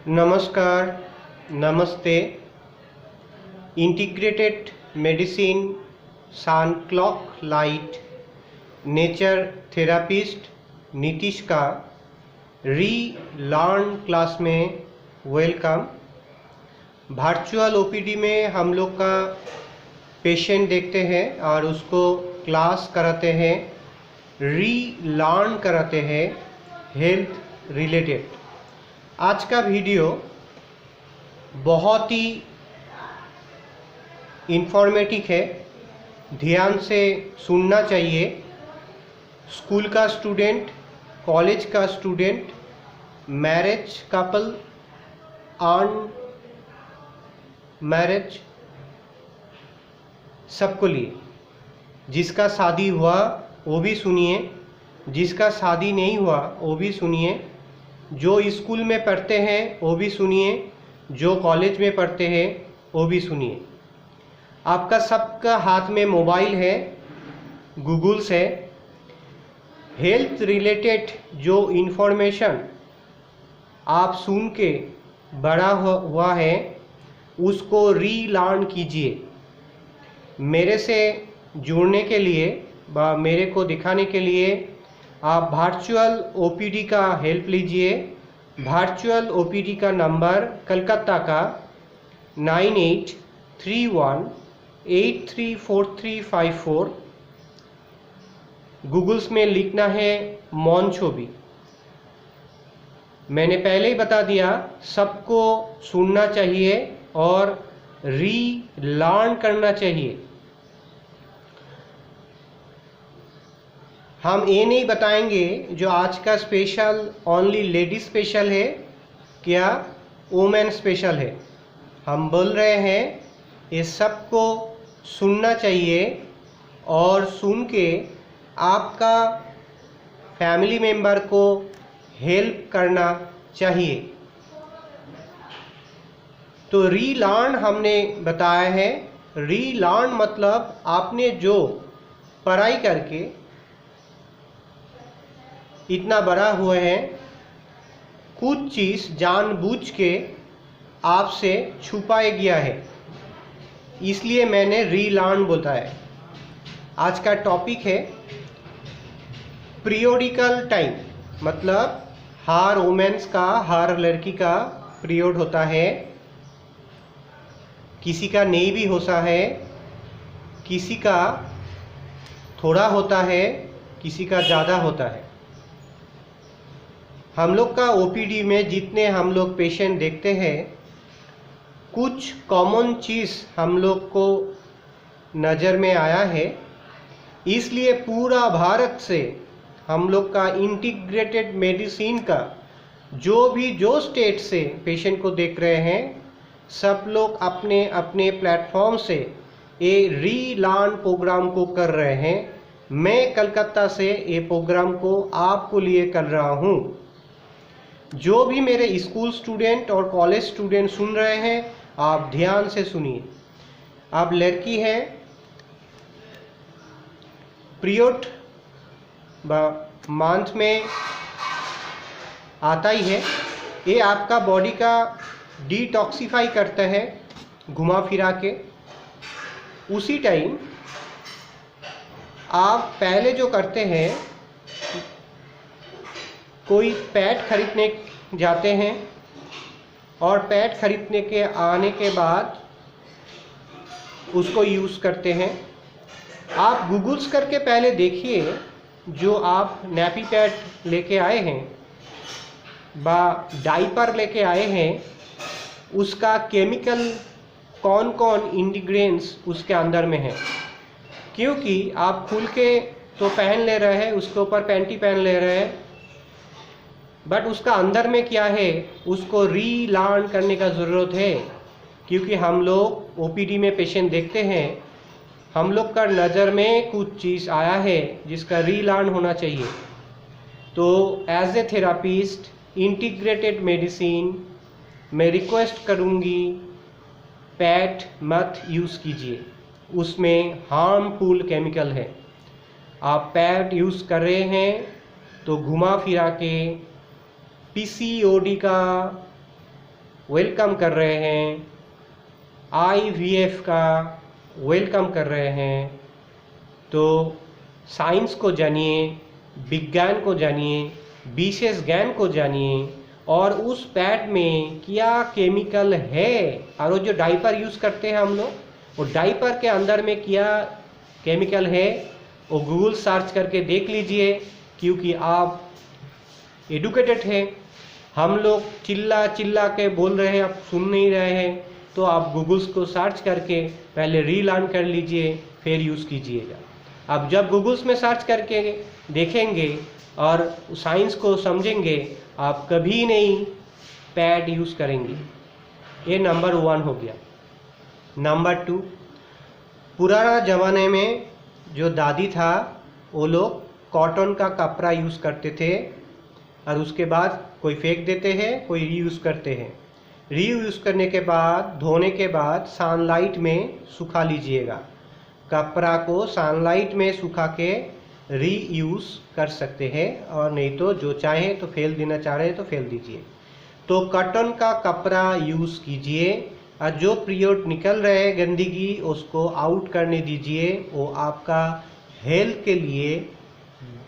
नमस्कार, नमस्ते। Integrated medicine sun clock light nature therapist Nitish का री लर्न क्लास में वेलकम। वर्चुअल ओपीडी में हम लोग का पेशेंट देखते हैं और उसको क्लास कराते हैं, री लर्न कराते हैं हेल्थ रिलेटेड। आज का वीडियो बहुत ही इंफॉर्मेटिव है, ध्यान से सुनना चाहिए। स्कूल का स्टूडेंट, कॉलेज का स्टूडेंट, मैरिज कपल, अनमैरिज, सबको लिए। जिसका शादी हुआ वो भी सुनिए, जिसका शादी नहीं हुआ वो भी सुनिए, जो स्कूल में पढ़ते हैं वो भी सुनिए, जो कॉलेज में पढ़ते हैं वो भी सुनिए। आपका सबका हाथ में मोबाइल है, गूगल्स है। हेल्थ रिलेटेड जो इन्फॉर्मेशन आप सुन के बड़ा हुआ है उसको री लर्न कीजिए। मेरे से जुड़ने के लिए व मेरे को दिखाने के लिए आप वर्चुअल ओपीडी का हेल्प लीजिए। वर्चुअल ओपीडी का नंबर कलकत्ता का 9831834354। गूगल्स में लिखना है मोनछोबी। मैंने पहले ही बता दिया, सबको सुनना चाहिए और री लर्न करना चाहिए। हम ये नहीं बताएंगे जो आज का स्पेशल ओनली लेडी स्पेशल है, क्या वुमेन स्पेशल है। हम बोल रहे हैं ये सबको सुनना चाहिए और सुन के आपका फैमिली मेम्बर को हेल्प करना चाहिए। तो री लर्न हमने बताया है। री लर्न मतलब आपने जो पढ़ाई करके इतना बड़ा हुए हैं, कुछ चीज़ जानबूझ के आपसे छुपाया गया है, इसलिए मैंने री लर्न बताया। आज का टॉपिक है पीरियोडिकल टाइम, मतलब हर वुमेन्स का, हर लड़की का पीरियड होता है। किसी का नहीं भी होता है, किसी का थोड़ा होता है, किसी का ज़्यादा होता है। हम लोग का ओपीडी में जितने हम लोग पेशेंट देखते हैं, कुछ कॉमन चीज़ हम लोग को नज़र में आया है। इसलिए पूरा भारत से हम लोग का इंटीग्रेटेड मेडिसिन का जो स्टेट से पेशेंट को देख रहे हैं, सब लोग अपने अपने प्लेटफॉर्म से ये री लर्न प्रोग्राम को कर रहे हैं। मैं कलकत्ता से ये प्रोग्राम को आपको लिए कर रहा हूँ। जो भी मेरे स्कूल स्टूडेंट और कॉलेज स्टूडेंट सुन रहे हैं, आप ध्यान से सुनिए। आप लड़की हैं, पीरियड मंथ में आता ही है, ये आपका बॉडी का डिटॉक्सिफाई करता है घुमा फिरा के। उसी टाइम आप पहले जो करते हैं, कोई पैड खरीदने जाते हैं और पैड खरीदने के आने के बाद उसको यूज़ करते हैं। आप गूगल्स करके पहले देखिए, जो आप नैपी पैड लेके आए हैं बा डाइपर लेके आए हैं, उसका केमिकल कौन कौन इंग्रेडिएंट्स उसके अंदर में है। क्योंकि आप खुल के तो पहन ले रहे हैं, उसके ऊपर पैंटी पहन ले रहे हैं, बट उसका अंदर में क्या है उसको री लर्न करने का ज़रूरत है। क्योंकि हम लोग ओपीडी में पेशेंट देखते हैं, हम लोग का नज़र में कुछ चीज़ आया है जिसका री लर्न होना चाहिए। तो as a therapist integrated medicine मैं रिक्वेस्ट करूँगी, पैड मत यूज़ कीजिए, उसमें हार्मफुल केमिकल है। आप पैड यूज़ कर रहे हैं तो घुमा फिरा के पीसीओडी का वेलकम कर रहे हैं, IVF का वेलकम कर रहे हैं। तो साइंस को जानिए, विज्ञान को जानिए, विशेष ज्ञान को जानिए, और उस पैड में क्या केमिकल है, और वो जो डायपर यूज़ करते हैं हम लोग, वो डायपर के अंदर में क्या केमिकल है वो गूगल सर्च करके देख लीजिए, क्योंकि आप एडुकेटेड हैं। हम लोग चिल्ला चिल्ला के बोल रहे हैं, आप सुन नहीं रहे हैं, तो आप गूगल्स को सर्च करके पहले रीलर्न कर लीजिए, फिर यूज़ कीजिएगा। अब जब गूगल्स में सर्च करके देखेंगे और साइंस को समझेंगे, आप कभी नहीं पैड यूज़ करेंगे। ये नंबर 1 हो गया। नंबर 2, पुराना ज़माने में जो दादी था वो लोग कॉटन का कपड़ा यूज़ करते थे, और उसके बाद कोई फेंक देते हैं, कोई रीयूज़ करते हैं। रीयूज़ करने के बाद, धोने के बाद सनलाइट में सुखा लीजिएगा। कपड़ा को सनलाइट में सुखा के रीयूज़ कर सकते हैं, और नहीं तो जो चाहे तो फेल देना चाह रहे हैं तो फेल दीजिए। तो कॉटन का कपड़ा यूज़ कीजिए, और जो पीरियड निकल रहे हैं गंदगी उसको आउट करने दीजिए। वो आपका हेल्थ के लिए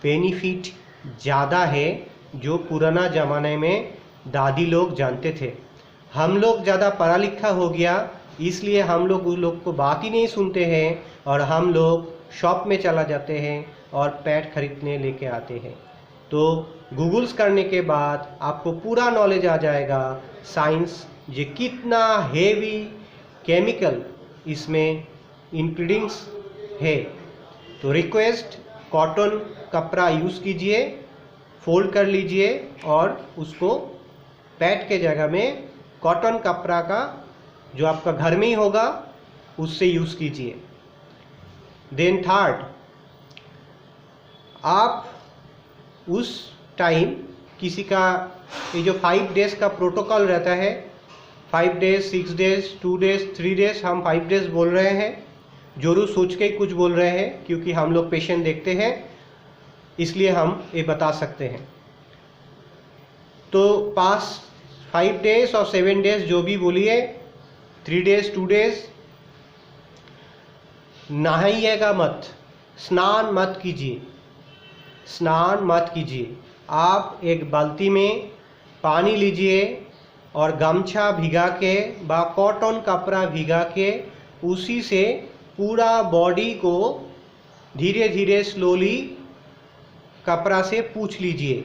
बेनिफिट ज़्यादा है, जो पुराना ज़माने में दादी लोग जानते थे। हम लोग ज़्यादा पढ़ा लिखा हो गया, इसलिए हम लोग उन लोग को बात ही नहीं सुनते हैं, और हम लोग शॉप में चला जाते हैं और पैड खरीदने लेके आते हैं। तो गूगल्स करने के बाद आपको पूरा नॉलेज आ जाएगा साइंस ये कितना हेवी केमिकल इसमें इंग्रेडिएंट्स है। तो रिक्वेस्ट, कॉटन कपड़ा यूज़ कीजिए, फोल्ड कर लीजिए, और उसको पैड के जगह में कॉटन कपड़ा का जो आपका घर में ही होगा उससे यूज़ कीजिए। देन थर्ड, आप उस टाइम किसी का ये जो 5 डेज़ का प्रोटोकॉल रहता है, 5 डेज़, 6 डेज़, 2 डेज़, 3 डेज़, हम 5 डेज़ बोल रहे हैं, जरूर सोच के कुछ बोल रहे हैं, क्योंकि हम लोग पेशेंट देखते हैं, इसलिए हम ये बता सकते हैं। तो पास 5 डेज़ और 7 डेज़ जो भी बोलिए, 3 डेज़, 2 डेज़, नहाइएगा मत, स्नान मत कीजिए, स्नान मत कीजिए। आप एक बाल्टी में पानी लीजिए और गमछा भिगा के व कॉटन कपड़ा भिगा के उसी से पूरा बॉडी को धीरे धीरे स्लोली कपड़ा से पोंछ लीजिए,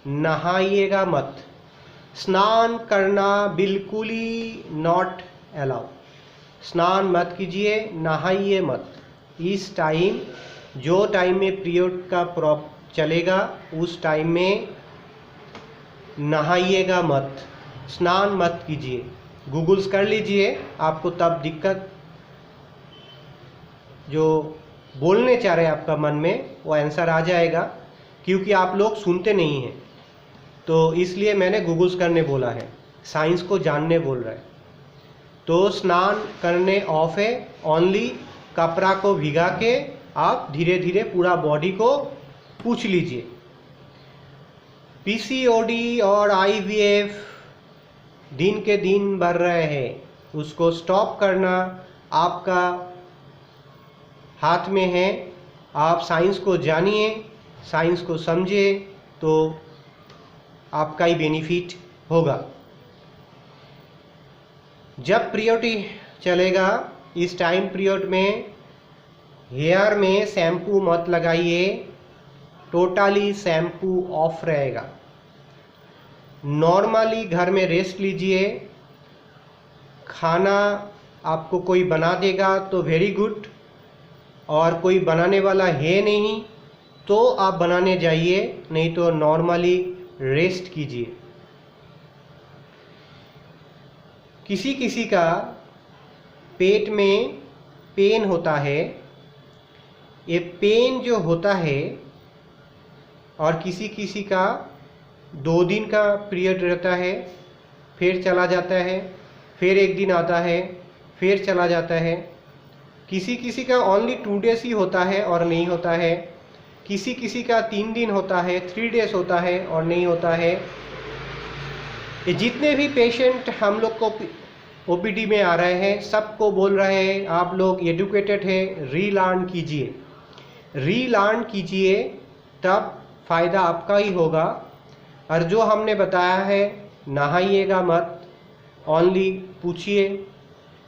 नहाइएगा मत। स्नान करना बिल्कुल ही नॉट अलाउ, स्नान मत कीजिए, नहाइए मत। इस टाइम, जो टाइम में पीरियड का चलेगा उस टाइम में नहाइएगा मत, स्नान मत कीजिए। गूगल्स कर लीजिए, आपको तब दिक्कत जो बोलने चाह रहे हैं आपका मन में वो आंसर आ जाएगा, क्योंकि आप लोग सुनते नहीं हैं। तो इसलिए मैंने गूगल्स करने बोला है, साइंस को जानने बोल रहा है। तो स्नान करने ऑफ है, ओनली कपड़ा को भिगा के आप धीरे धीरे पूरा बॉडी को पोंछ लीजिए। PCOD और IVF दिन के दिन बढ़ रहे हैं, उसको स्टॉप करना आपका हाथ में है। आप साइंस को जानिए, साइंस को समझिए, तो आपका ही बेनिफिट होगा। जब पीरियड चलेगा, इस टाइम पीरियड में हेयर में शैम्पू मत लगाइए, टोटली शैम्पू ऑफ रहेगा। नॉर्मली घर में रेस्ट लीजिए। खाना आपको कोई बना देगा तो वेरी गुड, और कोई बनाने वाला है नहीं तो आप बनाने जाइए, नहीं तो नॉर्मली रेस्ट कीजिए। किसी किसी का पेट में पेन होता है, ये पेन जो होता है, और किसी किसी का 2 दिन का पीरियड रहता है, फिर चला जाता है, फिर 1 दिन आता है, फिर चला जाता है। किसी किसी का ओनली 2 डेज़ ही होता है और नहीं होता है। किसी किसी का 3 दिन होता है, 3 डेज़ होता है और नहीं होता है। ये जितने भी पेशेंट हम लोग को ओपीडी में आ रहे हैं सबको बोल रहे हैं आप लोग एडुकेटेड हैं, रीलर्न कीजिए, रीलर्न कीजिए, तब फ़ायदा आपका ही होगा। और जो हमने बताया है, नहाइएगा मत, ओनली पूछिए,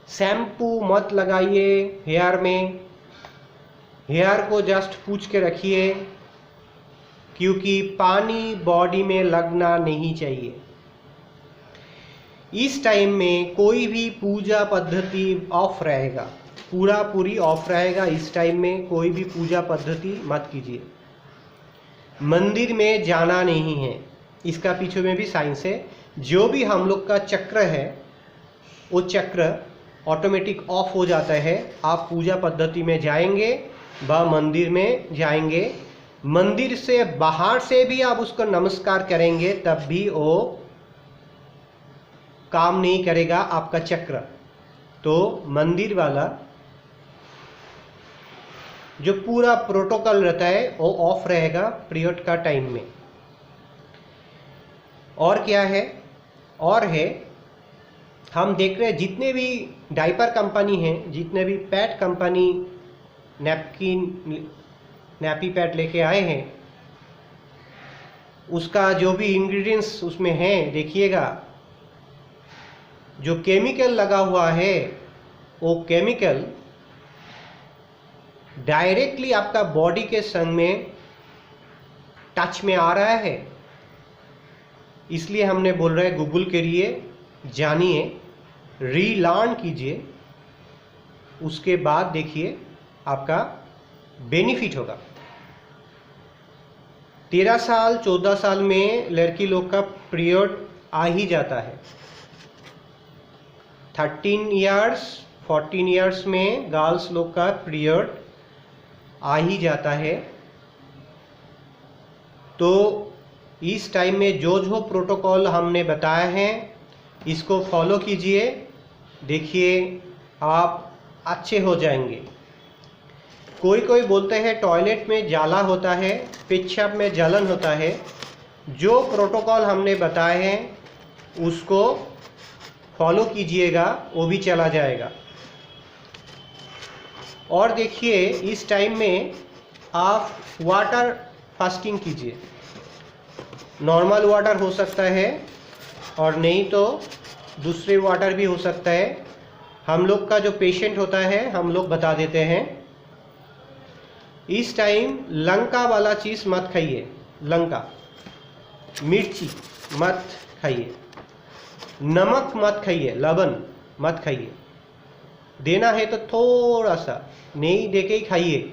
शैम्पू मत लगाइए हेयर में, हेयर को जस्ट पूछ के रखिए, क्योंकि पानी बॉडी में लगना नहीं चाहिए। इस टाइम में कोई भी पूजा पद्धति ऑफ रहेगा, पूरी ऑफ रहेगा। इस टाइम में कोई भी पूजा पद्धति मत कीजिए, मंदिर में जाना नहीं है, इसका पीछे में भी साइंस है। जो भी हम लोग का चक्र है वो चक्र ऑटोमेटिक ऑफ हो जाता है। आप पूजा पद्धति में जाएंगे व मंदिर में जाएंगे, मंदिर से बाहर से भी आप उसको नमस्कार करेंगे तब भी वो काम नहीं करेगा आपका चक्र। तो मंदिर वाला जो पूरा प्रोटोकॉल रहता है वो ऑफ रहेगा पीरियड का टाइम में। और क्या है, और है, हम देख रहे हैं जितने भी डायपर कंपनी हैं, जितने भी पैड कंपनी नैपी पैड लेके आए हैं, उसका जो भी इंग्रेडिएंट्स उसमें हैं देखिएगा, जो केमिकल लगा हुआ है वो केमिकल डायरेक्टली आपका बॉडी के संग में टच में आ रहा है। इसलिए हमने बोल रहे हैं गूगल के लिए जानिए, रीलर्न कीजिए, उसके बाद देखिए आपका बेनिफिट होगा। 13 साल 14 साल में लड़की लोग का पीरियड आ ही जाता है। 13 इयर्स 14 इयर्स में गर्ल्स लोग का पीरियड आ ही जाता है। तो इस टाइम में जो प्रोटोकॉल हमने बताया है इसको फॉलो कीजिए, देखिए आप अच्छे हो जाएंगे। कोई बोलते हैं टॉयलेट में जाला होता है, पेशाब में जलन होता है। जो प्रोटोकॉल हमने बताए हैं उसको फॉलो कीजिएगा, वो भी चला जाएगा। और देखिए इस टाइम में आप वाटर फास्टिंग कीजिए, नॉर्मल वाटर हो सकता है और नहीं तो दूसरे वाटर भी हो सकता है। हम लोग का जो पेशेंट होता है हम लोग बता देते हैं, इस टाइम लंका वाला चीज़ मत खाइए, लंका मिर्ची मत खाइए, नमक मत खाइए, लवण मत खाइए, देना है तो थोड़ा सा, नहीं देके ही खाइए,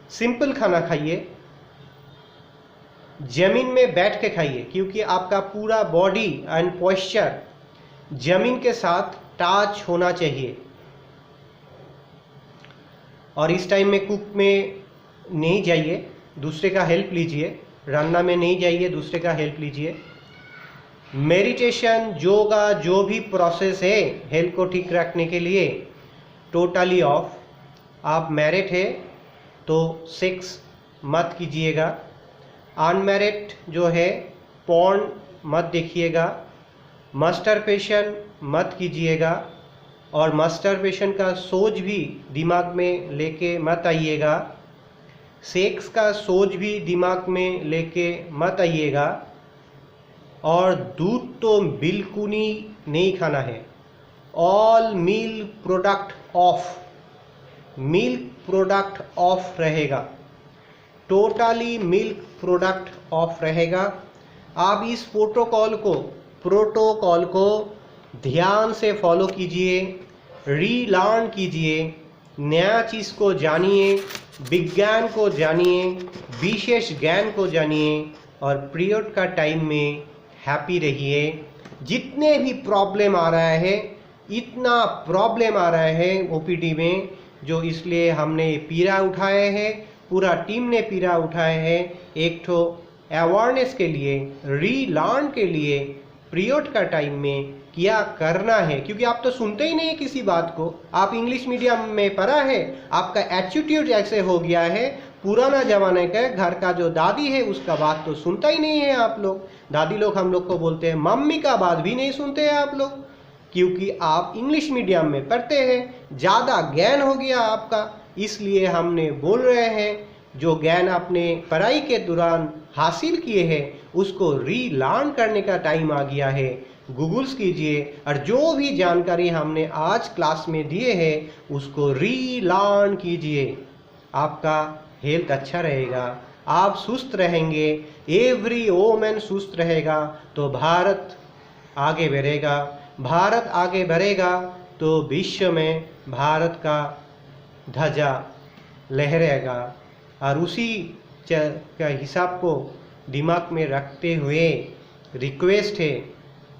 सिंपल खाना खाइए, जमीन में बैठ के खाइए, क्योंकि आपका पूरा बॉडी एंड पोस्चर जमीन के साथ टच होना चाहिए। और इस टाइम में कुक में नहीं जाइए, दूसरे का हेल्प लीजिए, रान्ना में नहीं जाइए, दूसरे का हेल्प लीजिए। मेडिटेशन, योगा, जो भी प्रोसेस है हेल्थ को ठीक रखने के लिए टोटली ऑफ। आप मैरिड है तो सेक्स मत कीजिएगा, अनमैरिड जो है पॉर्न मत देखिएगा, मास्टरबेशन मत कीजिएगा, और मास्टरबेशन का सोच भी दिमाग में लेके मत आइएगा, सेक्स का सोच भी दिमाग में लेके मत आइएगा। और दूध तो बिल्कुल ही नहीं खाना है। All milk product of, milk product of रहेगा, टोटली मिल्क प्रोडक्ट ऑफ रहेगा। आप इस प्रोटोकॉल को ध्यान से फॉलो कीजिए, रीलर्न कीजिए, नया चीज़ को जानिए, विज्ञान को जानिए, विशेष ज्ञान को जानिए, और पीरियड का टाइम में हैप्पी रहिए। जितने भी प्रॉब्लम आ रहा है, इतना प्रॉब्लम आ रहा है ओपीडी में, जो इसलिए हमने पीरा उठाए हैं, पूरा टीम ने पीरा उठाए हैं, एक ठो अवेयरनेस के लिए, रीलर्न के लिए, पीरियड का टाइम में क्या करना है। क्योंकि आप तो सुनते ही नहीं किसी बात को, आप इंग्लिश मीडियम में पढ़ा है, आपका एटीट्यूड ऐसे हो गया है, पुराना जमाने का घर का जो दादी है उसका बात तो सुनता ही नहीं है आप लोग। दादी लोग हम लोग को बोलते हैं, मम्मी का बात भी नहीं सुनते हैं आप लोग, क्योंकि आप इंग्लिश मीडियम में पढ़ते हैं, ज़्यादा ज्ञान हो गया आपका। इसलिए हमने बोल रहे हैं जो ज्ञान आपने पढ़ाई के दौरान हासिल किए हैं उसको रीलर्न करने का टाइम आ गया है। गूगल्स कीजिए और जो भी जानकारी हमने आज क्लास में दिए हैं उसको रीलर्न कीजिए। आपका हेल्थ अच्छा रहेगा, आप सुस्त रहेंगे, एवरी वोमेन सुस्त रहेगा तो भारत आगे बढ़ेगा। भारत आगे बढ़ेगा तो विश्व में भारत का ध्वजा लहरेगा। और उसी का हिसाब को दिमाग में रखते हुए रिक्वेस्ट है,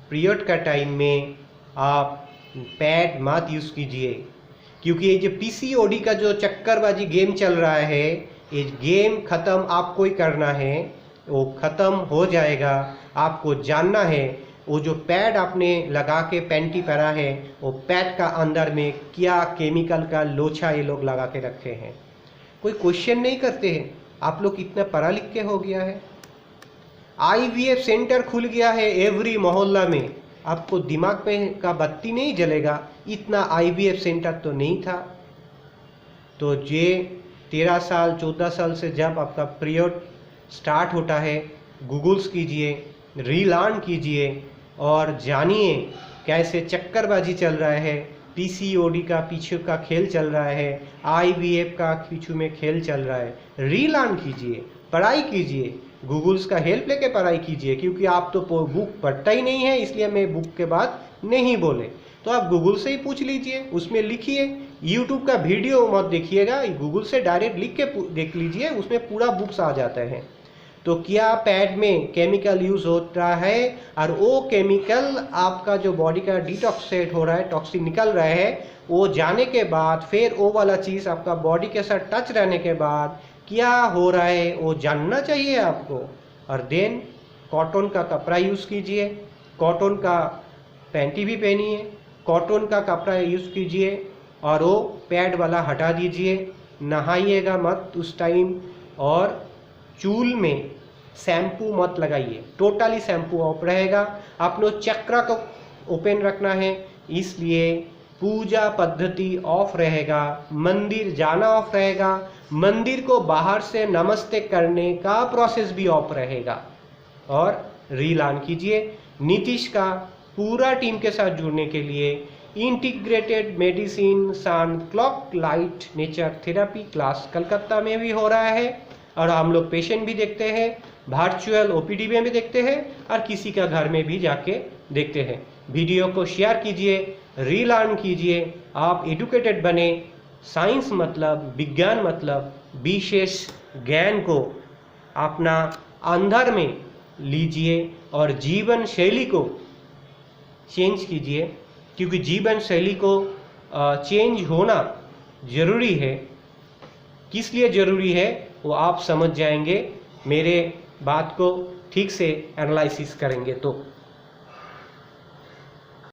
पीरियड का टाइम में आप पैड मत यूज़ कीजिए, क्योंकि ये जो पीसीओडी का जो चक्करबाजी गेम चल रहा है, ये गेम ख़त्म आपको ही करना है, वो ख़त्म हो जाएगा। आपको जानना है वो जो पैड आपने लगा के पैंटी पहना है वो पैड का अंदर में क्या केमिकल का लोचा ये लोग लगा के रखे हैं। कोई क्वेश्चन नहीं करते हैं। आप लोग इतना पढ़ा लिख के हो गया है, आईवीएफ सेंटर खुल गया है एवरी मोहल्ला में, आपको दिमाग में का बत्ती नहीं जलेगा, इतना आईवीएफ सेंटर तो नहीं था। तो ये 13 साल 14 साल से जब आपका पीरियड स्टार्ट होता है, गूगल्स कीजिए, रीलर्न कीजिए और जानिए कैसे चक्करबाजी चल रहा है, पीसीओडी का पीछे का खेल चल रहा है, आईवीएफ का पीछे में खेल चल रहा है। रीलर्न कीजिए, पढ़ाई कीजिए, गूगल्स का हेल्प लेके पढ़ाई कीजिए, क्योंकि आप तो बुक पढ़ता ही नहीं है, इसलिए मैं बुक के बाद नहीं बोले। तो आप गूगल से ही पूछ लीजिए, उसमें लिखिए। यूट्यूब का वीडियो मत देखिएगा, गूगल से डायरेक्ट लिख के देख लीजिए, उसमें पूरा बुक्स आ जाता है। तो क्या पैड में केमिकल यूज़ होता है और वो केमिकल आपका जो बॉडी का डिटॉक्सिएट हो रहा है, टॉक्सिन निकल रहा है, वो जाने के बाद फिर वो वाला चीज़ आपका बॉडी के साथ टच रहने के बाद क्या हो रहा है वो जानना चाहिए आपको। और देन कॉटन का कपड़ा यूज़ कीजिए, कॉटन का पैंटी भी पहनिए, कॉटन का कपड़ा यूज़ कीजिए और वो पैड वाला हटा दीजिए। नहाइएगा मत उस टाइम, और चूल में शैम्पू मत लगाइए, टोटली शैम्पू ऑफ रहेगा। अपने चक्र को ओपन रखना है, इसलिए पूजा पद्धति ऑफ रहेगा, मंदिर जाना ऑफ रहेगा, मंदिर को बाहर से नमस्ते करने का प्रोसेस भी ऑफ रहेगा। और रीलर्न कीजिए। नीतीश का पूरा टीम के साथ जुड़ने के लिए इंटीग्रेटेड मेडिसिन शांत clock light nature therapy class Calcutta में भी हो रहा है, और हम लोग पेशेंट भी देखते हैं, वर्चुअल ओपीडी में भी देखते हैं और किसी का घर में भी जाके देखते हैं। वीडियो को शेयर कीजिए, रीलर्न कीजिए, आप एजुकेटेड बने। साइंस मतलब, विज्ञान मतलब विशेष ज्ञान को अपना अंदर में लीजिए और जीवन शैली को चेंज कीजिए, क्योंकि जीवन शैली को चेंज होना ज़रूरी है। किस लिए ज़रूरी है वो आप समझ जाएंगे, मेरे बात को ठीक से एनालिसिस करेंगे तो।